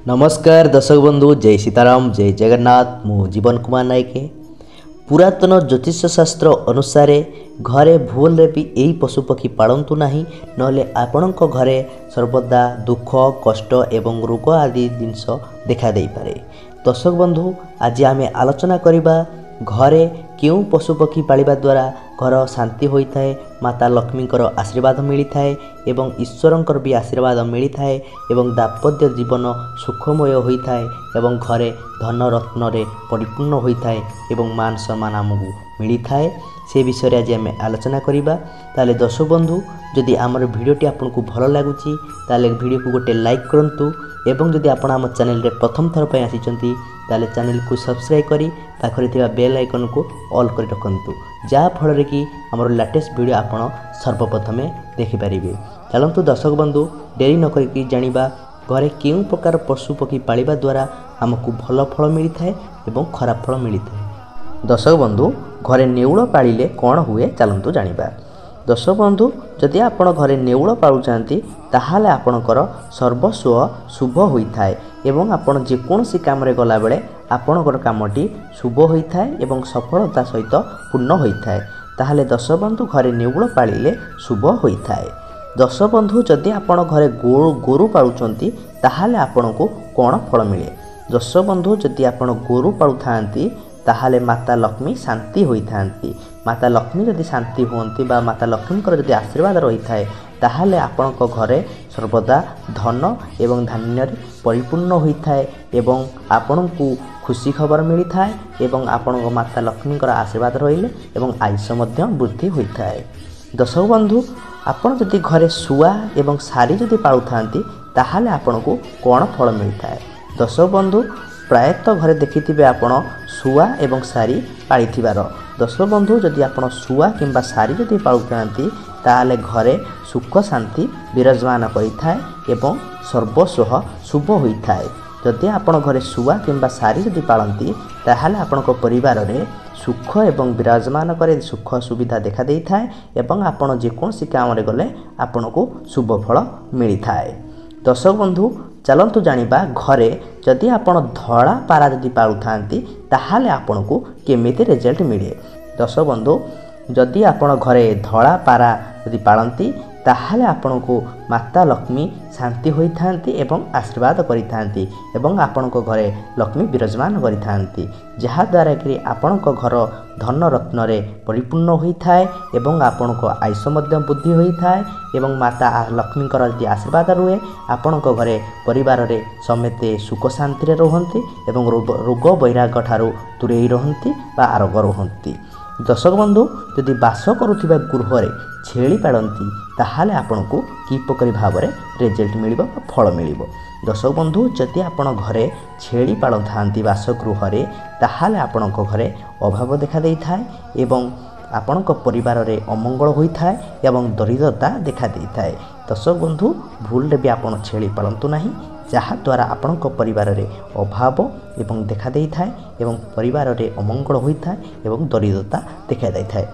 नमस्कार दर्शक बंधु जय सीताराम जय जगन्नाथ मु जीवन कुमार नायके पुरातन ज्योतिष शास्त्र अनुसार घरे भूल भी यही पशुपक्षी पालतु नहीं नले आपण घरे सर्वदा दुख कष्ट एवं रोग आदि जिनस देखा दे पारे। दर्शक बंधु आज आम आलोचना करबा घरे क्यों पशुपक्षी पालिबा द्वारा घर शांति होता है, माता लक्ष्मी आशीर्वाद मिलता है एवं ईश्वर भी आशीर्वाद मिलता है एवं दाम्पत्य जीवन सुखमय होता है एवं घरे धन रत्न परिपूर्ण होता है एवं मान सम्मान आमको मिलता है। से विषय आज आम आलोचना करवा। ताले दर्शक बंधु जदि आमर भिडियोटी आपको भल लगुच ताले भिडियो को गोटे लाइक करूँ एवं जदि आप आम चैनल रे प्रथम थर पर आसी ताले चैनल को सब्सक्राइब करी पाखरे थिबा बेल आइकन को ऑल कर रखंतु जहाँ फल कि आमर लेटेस्ट वीडियो आपण सर्वप्रथमे देखिपारे। चलतु दर्शक बंधु डेरी न करी जानिबा घरे केउं प्रकार पशु पक्षी पालिबा द्वारा आमको भल फल मिलता है एवं खराब फल मिलता है। दर्शक बंधु घरे नेउल पालिले कौन हुए चलतु जानिबा। दर्शक बंधु जदि आपण घरे नेउल पालुचांती ताहाले आपणकर सर्वस्व शुभ होता है एवं आपण जेकोसी काम रे गला बेले आपणकर कामटी शुभ होता है एवं सफलता सहित पूर्ण होता है। ताहाले दर्शक बंधु घरे नेउल पालिले शुभ होता है। दर्शक बंधु जदि आपण घरे गोरु पालुचंती ताहाले आपणको कौन फल मिले। दर्शक बंधु जदि आपण गोरु पालुथांती ताहाले माता लक्ष्मी शांति होता। माता लक्ष्मी जदि शांति हुंती बा माता लक्ष्मी जदि आशीर्वाद रही थाए ताहाले आपणको घरे सर्वदा धन एवं धान्य परिपूर्ण होता है एवं आपणको खुशी खबर मिलता है एवं आपणको माता लक्ष्मी आशीर्वाद रहिले एवं आयुष मध्य वृद्धि होता है। दर्शक बंधु आपण जदि घरे शुआ एवं सारी जदि पालुथांती ताहाले आपणको कौन फल मिलता है। दर्शक बंधु प्रायतः घरे देखिथिबे आपण शुआ एवं सारी पालिथिबार। दर्शक बंधु जदि आपण शुआ किंबा सारी जदि पालुथांती ताहाले घरे सुख शांति विराजमान करिथाए एवं सर्वस्व शुभ होता है। जदि आपण घरे शुआ किंबा सारी जदि पालती ताहाले आपणको परिवार रे सुख एवं विराजमान करे सुख सुविधा देखा देता है एवं आपण जेकोसी काम रे गले आपणको शुभ फल मिलता है। दर्शक बंधु चलतु जानिबा घरे जदि आपण धड़ा पारा जदि पालुथांती ताहाले आपणको केमिति रिजल्ट मिले। दर्शक बंधु जदि आपण घरे धड़ा पारा जदि पालती ताहाले आपणको माता लक्ष्मी शांति होइथांती एवं आशीर्वाद करिथांती एवं आपणको घरे लक्ष्मी विराजमान करिथांती जहा द्वारा कि आपणको घर धन रत्न रे परिपूर्ण होइथाए एवं आपणको आयुष मध्य बुद्धि होइथाए एवं माता लक्ष्मी यदि आशीर्वाद रुहे आपणको घरे परिवार रे समेते सुख शांति रे रहंती एवं रोग वैराग ठारू दूरेई रहंती बा आरोग्य रहंती। दर्शक बंधु यदि बास करुथिबा गृह रे छेली पालती ताहाले आपनको कि प्रकार भाव में रिजल्ट मिलिबो फल मिलिबो। दर्शक बंधु जदि आपण घरे छेली पालुथांती बासगृह रे ताहाले आपणको घरे अभाव देखा देइथाए एवं आपणको परिवार रे अमंगल होइथाए एवं दरिद्रता देखा देइथाए। दर्शक बंधु भूल भी आपण छेली पालतु नहीं जहा द्वारा आपणको परिवार रे अभाव एवं देखा देइथाए एवं परिवार रे अमंगल होइथाए एवं दरिद्रता देखा देइथाए।